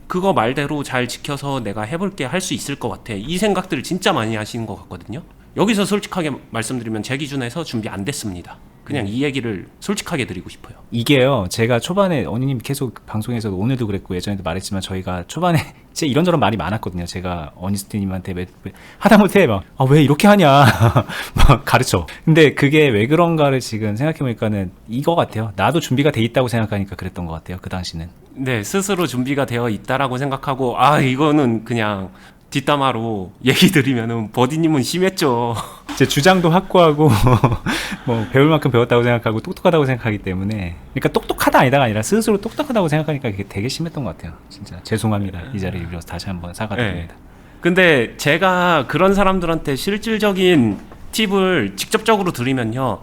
그거 말대로 잘 지켜서 내가 해볼게 할 수 있을 것 같아. 이 생각들을 진짜 많이 하시는 것 같거든요. 여기서 솔직하게 말씀드리면 제 기준에서 준비 안 됐습니다. 그냥 이 얘기를 솔직하게 드리고 싶어요. 이게요, 제가 초반에 언니님 계속 방송에서 오늘도 그랬고 예전에도 말했지만, 저희가 초반에 진짜 이런저런 말이 많았거든요. 제가 어니스트님한테 하다못해 막, 아, 왜 이렇게 하냐 막 가르쳐. 근데 그게 왜 그런가를 지금 생각해보니까는 이거 같아요. 나도 준비가 돼 있다고 생각하니까 그랬던 것 같아요, 그 당시는. 네, 스스로 준비가 되어 있다라고 생각하고, 아, 이거는 그냥 뒷담화로 얘기 드리면은 버디님은 심했죠. 제 주장도 확고하고 뭐 배울 만큼 배웠다고 생각하고 똑똑하다고 생각하기 때문에 그러니까 똑똑하다 아니다가 아니라 스스로 똑똑하다고 생각하니까 그게 되게 심했던 것 같아요. 진짜 죄송합니다. 이 자리를 빌어서 다시 한번 사과드립니다. 근데 제가 그런 사람들한테 실질적인 팁을 직접적으로 드리면요.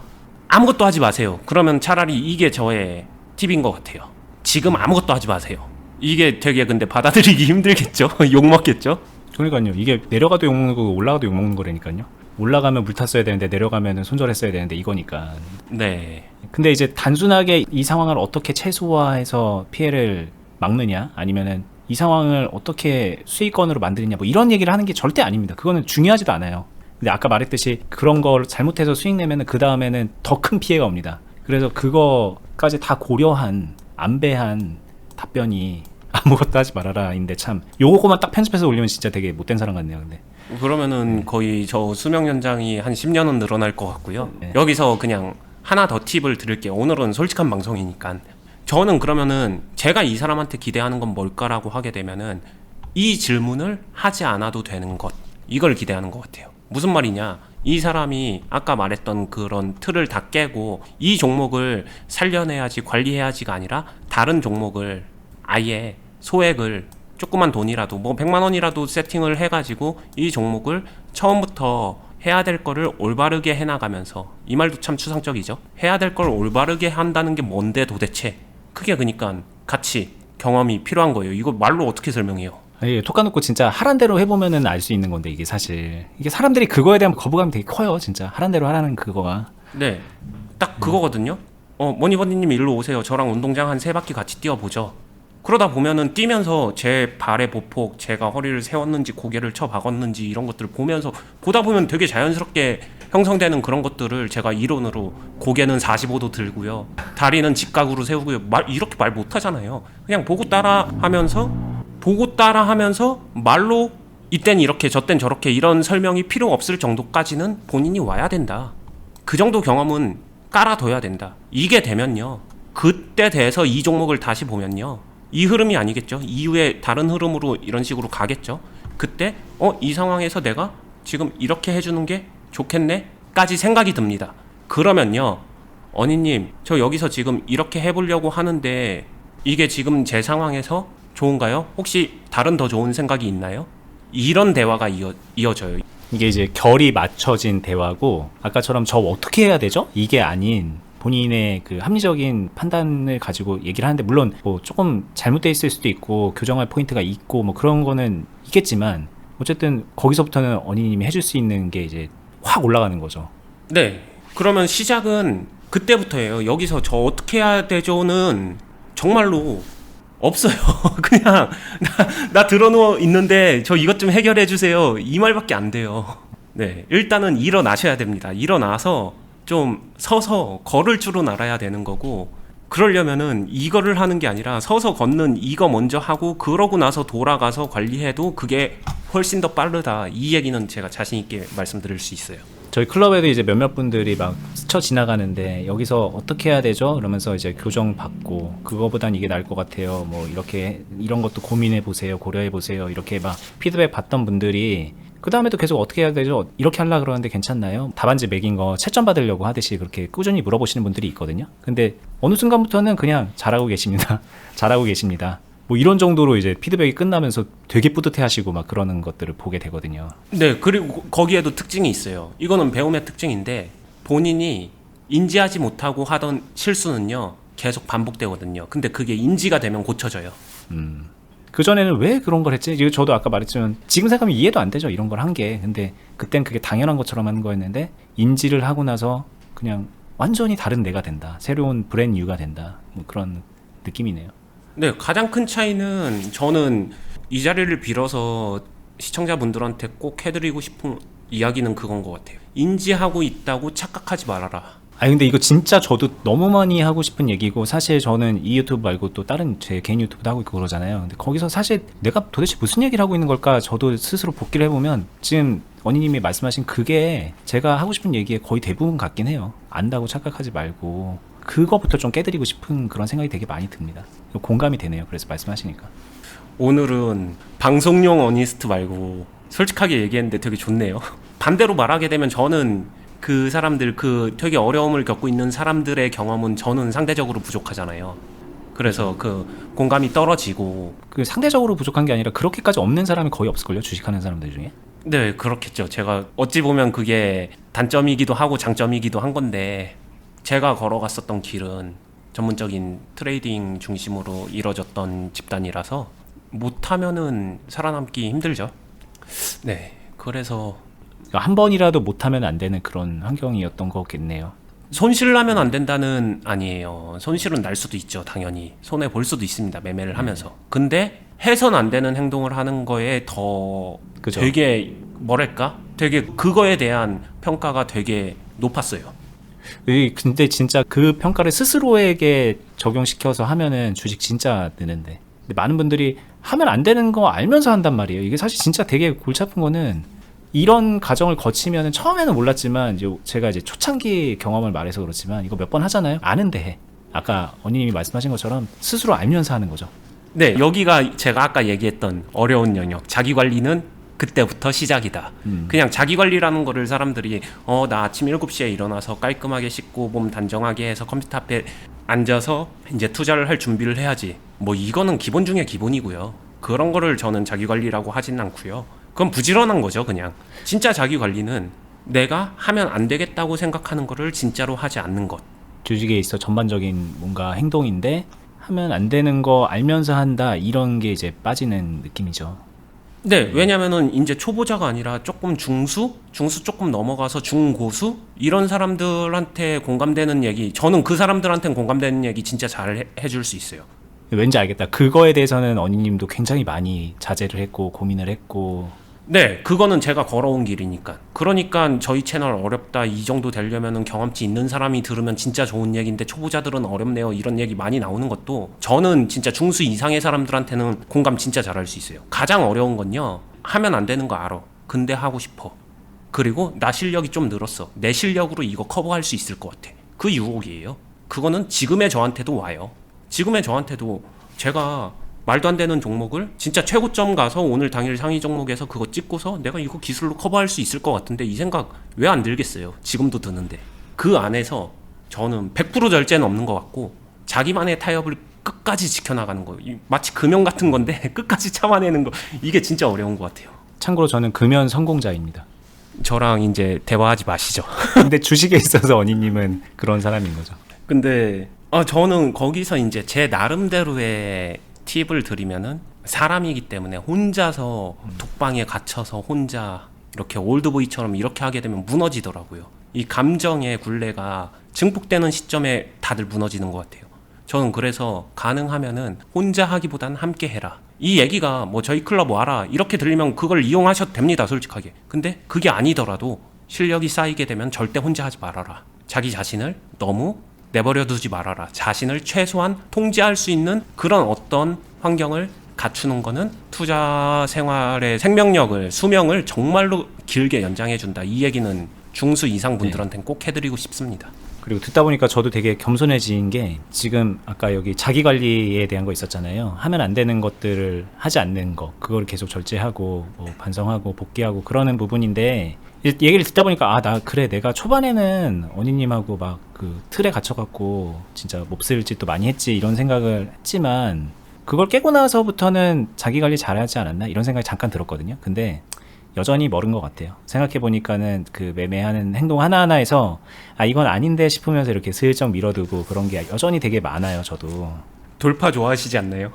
아무것도 하지 마세요. 그러면 차라리 이게 저의 팁인 것 같아요. 지금 아무것도 하지 마세요. 이게 되게 근데 받아들이기 힘들겠죠? 욕먹겠죠? 그러니까요. 이게 내려가도 욕먹는 거고 올라가도 욕먹는 거라니까요. 올라가면 물 탔어야 되는데 내려가면 손절했어야 되는데 이거니까. 네. 근데 이제 단순하게 이 상황을 어떻게 최소화해서 피해를 막느냐 아니면은 이 상황을 어떻게 수익권으로 만드느냐 뭐 이런 얘기를 하는 게 절대 아닙니다. 그거는 중요하지도 않아요. 근데 아까 말했듯이 그런 걸 잘못해서 수익 내면은 그 다음에는 더 큰 피해가 옵니다. 그래서 그거까지 다 고려한 안배한 답변이 아무것도 하지 말아라인데 참 요거만 딱 편집해서 올리면 진짜 되게 못된 사람 같네요. 근데 그러면은 거의 저 수명 연장이 한 10년은 늘어날 것 같고요. 네. 여기서 그냥 하나 더 팁을 드릴게요. 오늘은 솔직한 방송이니까. 저는 그러면은 제가 이 사람한테 기대하는 건 뭘까라고 하게 되면은 이 질문을 하지 않아도 되는 것, 이걸 기대하는 것 같아요. 무슨 말이냐? 이 사람이 아까 말했던 그런 틀을 다 깨고 이 종목을 살려내야지 관리해야지가 아니라 다른 종목을 아예 소액을 조그만 돈이라도 뭐 100만 원이라도 세팅을 해가지고 이 종목을 처음부터 해야 될 거를 올바르게 해나가면서, 이 말도 참 추상적이죠. 해야 될 걸 올바르게 한다는 게 뭔데 도대체. 그게 그러니까 같이 경험이 필요한 거예요. 이거 말로 어떻게 설명해요? 아니, 톡 까놓고 진짜 하란 대로 해보면은 알 수 있는 건데 이게 사실 이게 사람들이 그거에 대한 거부감이 되게 커요. 진짜 하란 대로 하라는 그거가. 네, 딱 그거거든요. 머니버니님 일로 오세요. 저랑 운동장 한 3바퀴 같이 뛰어보죠. 그러다 보면은 뛰면서 제 발의 보폭, 제가 허리를 세웠는지 고개를 쳐 박았는지 이런 것들을 보면서 보다 보면 되게 자연스럽게 형성되는 그런 것들을 제가 이론으로 고개는 45도 들고요, 다리는 직각으로 세우고요, 이렇게 말 못하잖아요. 그냥 보고 따라 하면서 말로 이땐 이렇게 저땐 저렇게 이런 설명이 필요 없을 정도까지는 본인이 와야 된다. 그 정도 경험은 깔아둬야 된다. 이게 되면요, 그때 대해서 이 종목을 다시 보면요, 이 흐름이 아니겠죠. 이후에 다른 흐름으로 이런 식으로 가겠죠. 그때 이 상황에서 내가 지금 이렇게 해주는 게 좋겠네 까지 생각이 듭니다. 그러면요, 언니님 저 여기서 지금 이렇게 해보려고 하는데 이게 지금 제 상황에서 좋은가요? 혹시 다른 더 좋은 생각이 있나요? 이런 대화가 이어져요. 이게 이제 결이 맞춰진 대화고 아까처럼 저 어떻게 해야 되죠? 이게 아닌 본인의 그 합리적인 판단을 가지고 얘기를 하는데, 물론 뭐 조금 잘못돼 있을 수도 있고 교정할 포인트가 있고 뭐 그런 거는 있겠지만 어쨌든 거기서부터는 언니님이 해줄 수 있는 게 이제 확 올라가는 거죠. 네, 그러면 시작은 그때부터예요. 여기서 저 어떻게 해야 되죠는 정말로 없어요. 그냥 나 들어누워 있는데 저 이것 좀 해결해 주세요, 이 말밖에 안 돼요. 네, 일단은 일어나셔야 됩니다. 일어나서 좀 서서 걸을 줄은 알아야 되는 거고, 그러려면은 이거를 하는 게 아니라 서서 걷는 이거 먼저 하고 그러고 나서 돌아가서 관리해도 그게 훨씬 더 빠르다. 이 얘기는 제가 자신 있게 말씀드릴 수 있어요. 저희 클럽에도 이제 몇몇 분들이 막 스쳐 지나가는데 여기서 어떻게 해야 되죠? 그러면서 이제 교정 받고 그거보단 이게 나을 것 같아요. 뭐 이렇게 이런 것도 고민해 보세요, 고려해 보세요. 이렇게 막 피드백 받던 분들이 그 다음에도 계속 어떻게 해야 되죠? 이렇게 하려고 그러는데 괜찮나요? 답안지 매긴 거 채점 받으려고 하듯이 그렇게 꾸준히 물어보시는 분들이 있거든요. 근데 어느 순간부터는 그냥 잘하고 계십니다. 잘하고 계십니다. 뭐 이런 정도로 이제 피드백이 끝나면서 되게 뿌듯해 하시고 막 그러는 것들을 보게 되거든요. 네, 그리고 거기에도 특징이 있어요. 이거는 배움의 특징인데, 본인이 인지하지 못하고 하던 실수는요 계속 반복되거든요. 근데 그게 인지가 되면 고쳐져요. 그전에는 왜 그런 걸 했지? 이거 저도 아까 말했지만 지금 생각하면 이해도 안 되죠, 이런 걸 한 게. 근데 그땐 그게 당연한 것처럼 하는 거였는데 인지를 하고 나서 그냥 완전히 다른 내가 된다, 새로운 브랜드 뉴가 된다, 뭐 그런 느낌이네요. 네, 가장 큰 차이는 저는 이 자리를 빌어서 시청자분들한테 꼭 해드리고 싶은 이야기는 그건 것 같아요. 인지하고 있다고 착각하지 말아라. 아니 근데 이거 진짜 저도 너무 많이 하고 싶은 얘기고, 사실 저는 이 유튜브 말고 또 다른 제 개인 유튜브도 하고 있고 그러잖아요. 근데 거기서 사실 내가 도대체 무슨 얘기를 하고 있는 걸까 저도 스스로 복기를 해보면 지금 언니님이 말씀하신 그게 제가 하고 싶은 얘기의 거의 대부분 같긴 해요. 안다고 착각하지 말고 그거부터 좀 깨드리고 싶은 그런 생각이 되게 많이 듭니다. 공감이 되네요. 그래서 말씀하시니까. 오늘은 방송용 어니스트 말고 솔직하게 얘기했는데 되게 좋네요. 반대로 말하게 되면 저는 그 사람들 그 되게 어려움을 겪고 있는 사람들의 경험은 저는 상대적으로 부족하잖아요. 그래서 그 공감이 떨어지고. 그 상대적으로 부족한 게 아니라 그렇게까지 없는 사람이 거의 없을걸요, 주식하는 사람들 중에. 네, 그렇겠죠. 제가 어찌 보면 그게 단점이기도 하고 장점이기도 한 건데, 제가 걸어갔었던 길은 전문적인 트레이딩 중심으로 이뤄졌던 집단이라서 못하면은 살아남기 힘들죠. 네, 그래서 그러니까 한 번이라도 못하면 안 되는 그런 환경이었던 거겠네요. 손실 나면 안 된다는 아니에요. 손실은 날 수도 있죠. 당연히 손해 볼 수도 있습니다. 매매를 하면서. 근데 해선 안 되는 행동을 하는 거에 더 그죠. 되게 뭐랄까? 되게 그거에 대한 평가가 되게 높았어요. 근데 진짜 그 평가를 스스로에게 적용시켜서 하면은 주식 진짜 느는데. 근데 많은 분들이 하면 안 되는 거 알면서 한단 말이에요. 이게 사실 진짜 되게 골치 아픈 거는 이런 과정을 거치면은 처음에는 몰랐지만 이제 제가 이제 초창기 경험을 말해서 그렇지만 이거 몇 번 하잖아요. 아는데 해. 아까 언니님이 말씀하신 것처럼 스스로 알면서 하는 거죠. 네, 여기가 제가 아까 얘기했던 어려운 영역. 자기 관리는 그때부터 시작이다. 그냥 자기 관리라는 거를 사람들이 나 아침 7시에 일어나서 깔끔하게 씻고 몸 단정하게 해서 컴퓨터 앞에 앉아서 이제 투자를 할 준비를 해야지. 뭐 이거는 기본 중에 기본이고요. 그런 거를 저는 자기 관리라고 하진 않고요. 그건 부지런한 거죠, 그냥. 진짜 자기 관리는 내가 하면 안 되겠다고 생각하는 거를 진짜로 하지 않는 것. 주식에 있어 전반적인 뭔가 행동인데 하면 안 되는 거 알면서 한다 이런 게 이제 빠지는 느낌이죠. 네, 왜냐면은 이제 초보자가 아니라 조금 중수 조금 넘어가서 중고수 이런 사람들한테 공감되는 얘기, 저는 그 사람들한테는 공감되는 얘기 진짜 잘 해줄 수 있어요. 왠지 알겠다. 그거에 대해서는 언니님도 굉장히 많이 자제를 했고 고민을 했고. 네, 그거는 제가 걸어온 길이니까. 그러니까 저희 채널 어렵다 이 정도 되려면은 경험치 있는 사람이 들으면 진짜 좋은 얘기인데 초보자들은 어렵네요 이런 얘기 많이 나오는 것도 저는 진짜 중수 이상의 사람들한테는 공감 진짜 잘할 수 있어요. 가장 어려운 건요, 하면 안 되는 거 알아. 근데 하고 싶어. 그리고 나 실력이 좀 늘었어. 내 실력으로 이거 커버할 수 있을 것 같아. 그 유혹이에요. 그거는 지금의 저한테도 와요. 지금의 저한테도 제가 말도 안 되는 종목을 진짜 최고점 가서 오늘 당일 상위 종목에서 그거 찍고서 내가 이거 기술로 커버할 수 있을 것 같은데 이 생각 왜 안 들겠어요? 지금도 드는데. 그 안에서 저는 100% 절제는 없는 것 같고 자기만의 타협을 끝까지 지켜나가는 거, 마치 금연 같은 건데 끝까지 참아내는 거, 이게 진짜 어려운 것 같아요. 참고로 저는 금연 성공자입니다. 저랑 이제 대화하지 마시죠. 근데 주식에 있어서 언니님은 그런 사람인 거죠. 근데 저는 거기서 이제 제 나름대로의 팁을 드리면은, 사람이기 때문에 혼자서 독방에 갇혀서 혼자 이렇게 올드보이처럼 이렇게 하게 되면 무너지더라고요. 이 감정의 굴레가 증폭되는 시점에 다들 무너지는 것 같아요. 저는 그래서 가능하면은 혼자 하기보단 함께 해라. 이 얘기가 뭐 저희 클럽 와라 이렇게 들리면 그걸 이용하셔도 됩니다, 솔직하게. 근데 그게 아니더라도 실력이 쌓이게 되면 절대 혼자 하지 말아라. 자기 자신을 너무 내버려 두지 말아라. 자신을 최소한 통제할 수 있는 그런 어떤 환경을 갖추는 거는 투자 생활의 생명력을, 수명을 정말로 길게 연장해 준다. 이 얘기는 중수 이상 분들한테는 꼭 해드리고 싶습니다. 그리고 듣다 보니까 저도 되게 겸손해진 게, 지금 아까 여기 자기 관리에 대한 거 있었잖아요. 하면 안 되는 것들을 하지 않는 거, 그걸 계속 절제하고 뭐 반성하고 복귀하고 그러는 부분인데, 얘기를 듣다 보니까 나 그래, 내가 초반에는 언니님하고 막 그 틀에 갇혀갖고 진짜 몹쓸 짓도 많이 했지 이런 생각을 했지만, 그걸 깨고 나서부터는 자기 관리 잘하지 않았나 이런 생각이 잠깐 들었거든요. 근데 여전히 멀은 것 같아요. 생각해보니까는 그 매매하는 행동 하나하나에서 이건 아닌데 싶으면서 이렇게 슬쩍 밀어두고 그런 게 여전히 되게 많아요. 저도 돌파 좋아하시지 않나요?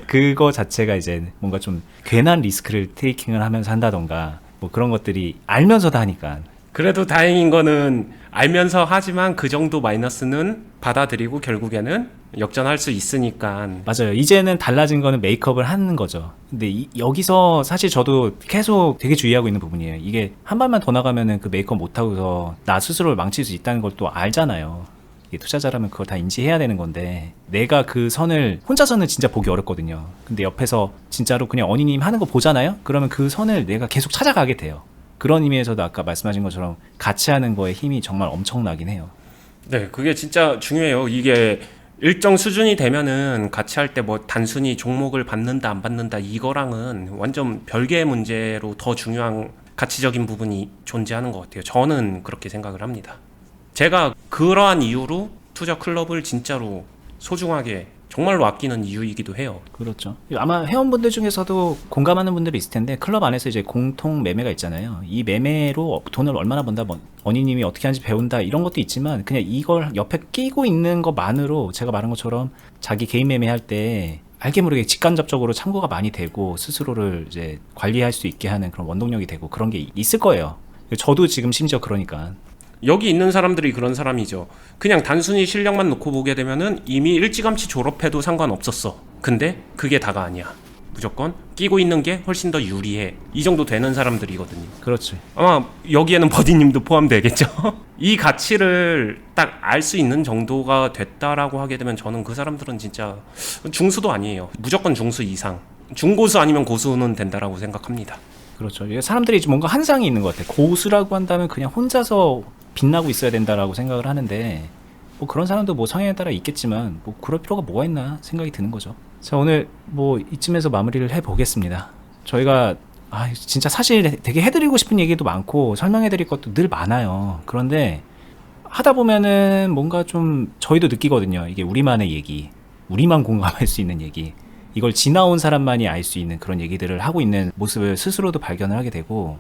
그거 자체가 이제 뭔가 좀 괜한 리스크를 테이킹을 하면서 한다던가 뭐 그런 것들이 알면서도 하니까. 그래도 다행인 거는 알면서 하지만 그 정도 마이너스는 받아들이고 결국에는 역전할 수 있으니까. 맞아요. 이제는 달라진 거는 메이크업을 하는 거죠. 근데 여기서 사실 저도 계속 되게 주의하고 있는 부분이에요. 이게 한 발만 더 나가면은 그 메이크업 못하고서 나 스스로를 망칠 수 있다는 걸 또 알잖아요. 이게 투자자라면 그걸 다 인지해야 되는 건데, 내가 그 선을 혼자서는 진짜 보기 어렵거든요. 근데 옆에서 진짜로 그냥 언니님 하는 거 보잖아요? 그러면 그 선을 내가 계속 찾아가게 돼요. 그런 의미에서도 아까 말씀하신 것처럼 같이 하는 거에 힘이 정말 엄청나긴 해요. 네, 그게 진짜 중요해요. 이게 일정 수준이 되면은 같이 할 때 뭐 단순히 종목을 받는다 안 받는다 이거랑은 완전 별개의 문제로 더 중요한 가치적인 부분이 존재하는 것 같아요. 저는 그렇게 생각을 합니다. 제가 그러한 이유로 투자 클럽을 진짜로 소중하게 정말로 아끼는 이유이기도 해요. 그렇죠. 아마 회원분들 중에서도 공감하는 분들이 있을 텐데 클럽 안에서 이제 공통 매매가 있잖아요. 이 매매로 돈을 얼마나 번다, 원희님이 어떻게 하는지 배운다 이런 것도 있지만 그냥 이걸 옆에 끼고 있는 것만으로 제가 말한 것처럼 자기 개인 매매할 때 알게 모르게 직간접적으로 참고가 많이 되고 스스로를 이제 관리할 수 있게 하는 그런 원동력이 되고 그런 게 있을 거예요. 저도 지금 심지어 그러니까. 여기 있는 사람들이 그런 사람이죠. 그냥 단순히 실력만 놓고 보게 되면은 이미 일찌감치 졸업해도 상관없었어. 근데 그게 다가 아니야. 무조건 끼고 있는 게 훨씬 더 유리해. 이 정도 되는 사람들이거든요. 그렇지. 아마 여기에는 버디님도 포함되겠죠. 이 가치를 딱 알 수 있는 정도가 됐다라고 하게 되면 저는 그 사람들은 진짜 중수도 아니에요. 무조건 중수 이상. 중고수 아니면 고수는 된다라고 생각합니다. 그렇죠. 이게 사람들이 뭔가 한상이 있는 것 같아요. 고수라고 한다면 그냥 혼자서 빛나고 있어야 된다라고 생각을 하는데 뭐 그런 사람도 뭐 성향에 따라 있겠지만 뭐 그럴 필요가 뭐가 있나 생각이 드는 거죠. 자, 오늘 뭐 이쯤에서 마무리를 해보겠습니다. 저희가 진짜 사실 되게 해드리고 싶은 얘기도 많고 설명해드릴 것도 늘 많아요. 그런데 하다 보면은 뭔가 좀 저희도 느끼거든요. 이게 우리만의 얘기, 우리만 공감할 수 있는 얘기, 이걸 지나온 사람만이 알 수 있는 그런 얘기들을 하고 있는 모습을 스스로도 발견을 하게 되고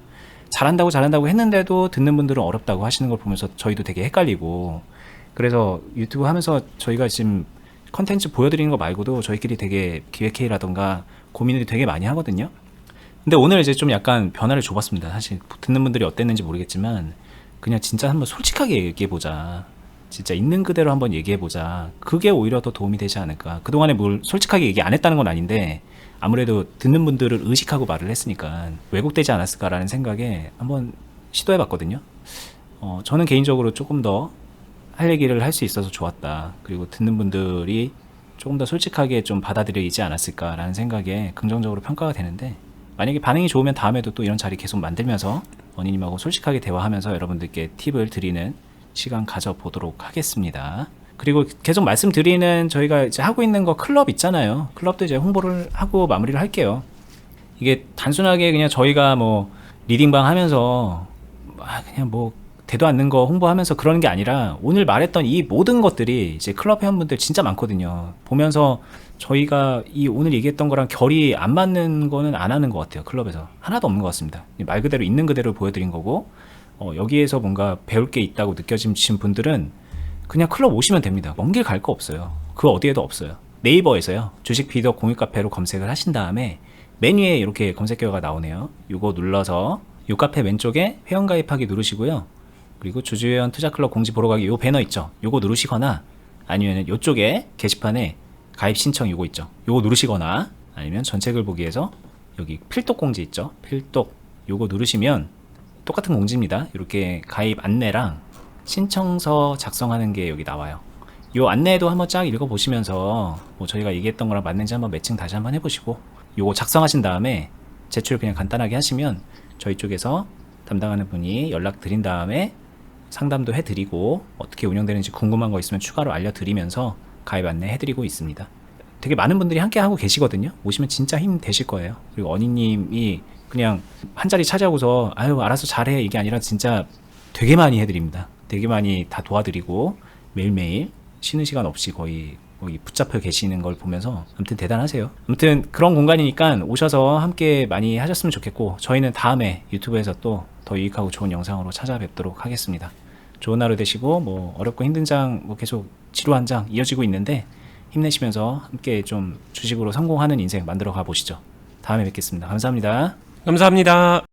잘한다고 했는데도 듣는 분들은 어렵다고 하시는 걸 보면서 저희도 되게 헷갈리고, 그래서 유튜브 하면서 저희가 지금 컨텐츠 보여드리는 거 말고도 저희끼리 되게 기획회의라던가 고민을 되게 많이 하거든요. 근데 오늘 이제 좀 약간 변화를 줘봤습니다. 사실 듣는 분들이 어땠는지 모르겠지만 그냥 진짜 한번 솔직하게 얘기해보자, 진짜 있는 그대로 한번 얘기해보자. 그게 오히려 더 도움이 되지 않을까. 그동안에 뭘 솔직하게 얘기 안 했다는 건 아닌데 아무래도 듣는 분들을 의식하고 말을 했으니까 왜곡되지 않았을까라는 생각에 한번 시도해봤거든요. 저는 개인적으로 조금 더 할 얘기를 할 수 있어서 좋았다. 그리고 듣는 분들이 조금 더 솔직하게 좀 받아들이지 않았을까라는 생각에 긍정적으로 평가가 되는데, 만약에 반응이 좋으면 다음에도 또 이런 자리 계속 만들면서 원희님하고 솔직하게 대화하면서 여러분들께 팁을 드리는 시간 가져보도록 하겠습니다. 그리고 계속 말씀드리는 저희가 이제 하고 있는 거 클럽 있잖아요. 클럽도 이제 홍보를 하고 마무리를 할게요. 이게 단순하게 그냥 저희가 뭐 리딩방 하면서 그냥 뭐 되도 않는 거 홍보하면서 그러는 게 아니라 오늘 말했던 이 모든 것들이 이제 클럽 회원분들 진짜 많거든요. 보면서 저희가 이 오늘 얘기했던 거랑 결이 안 맞는 거는 안 하는 것 같아요. 클럽에서 하나도 없는 것 같습니다. 말 그대로 있는 그대로 보여드린 거고, 여기에서 뭔가 배울 게 있다고 느껴지신 분들은 그냥 클럽 오시면 됩니다. 먼 길 갈 거 없어요. 그 어디에도 없어요. 네이버에서요, 주식 비더 공유 카페로 검색을 하신 다음에 맨 위에 이렇게 검색 결과가 나오네요. 요거 눌러서 요 카페 왼쪽에 회원 가입하기 누르시고요. 그리고 주주회원 투자클럽 공지 보러 가기 요 배너 있죠. 요거 누르시거나 아니면 요쪽에 게시판에 가입 신청 요거 있죠. 요거 누르시거나 아니면 전책을 보기에서 여기 필독 공지 있죠. 필독 요거 누르시면 똑같은 공지입니다. 이렇게 가입 안내랑 신청서 작성하는 게 여기 나와요. 요 안내도 한번 쫙 읽어보시면서 뭐 저희가 얘기했던 거랑 맞는지 한번 매칭 다시 한번 해보시고 요거 작성하신 다음에 제출 그냥 간단하게 하시면 저희 쪽에서 담당하는 분이 연락 드린 다음에 상담도 해드리고 어떻게 운영되는지 궁금한 거 있으면 추가로 알려드리면서 가입 안내 해드리고 있습니다. 되게 많은 분들이 함께 하고 계시거든요. 오시면 진짜 힘 되실 거예요. 그리고 언니님이 그냥 한 자리 차지하고서 아유 알아서 잘해 이게 아니라 진짜 되게 많이 해드립니다. 되게 많이 다 도와드리고 매일매일 쉬는 시간 없이 거의 붙잡혀 계시는 걸 보면서 아무튼 대단하세요. 아무튼 그런 공간이니까 오셔서 함께 많이 하셨으면 좋겠고, 저희는 다음에 유튜브에서 또 더 유익하고 좋은 영상으로 찾아뵙도록 하겠습니다. 좋은 하루 되시고, 뭐 어렵고 힘든 장 뭐 계속 지루한 장 이어지고 있는데 힘내시면서 함께 좀 주식으로 성공하는 인생 만들어 가보시죠. 다음에 뵙겠습니다. 감사합니다. 감사합니다.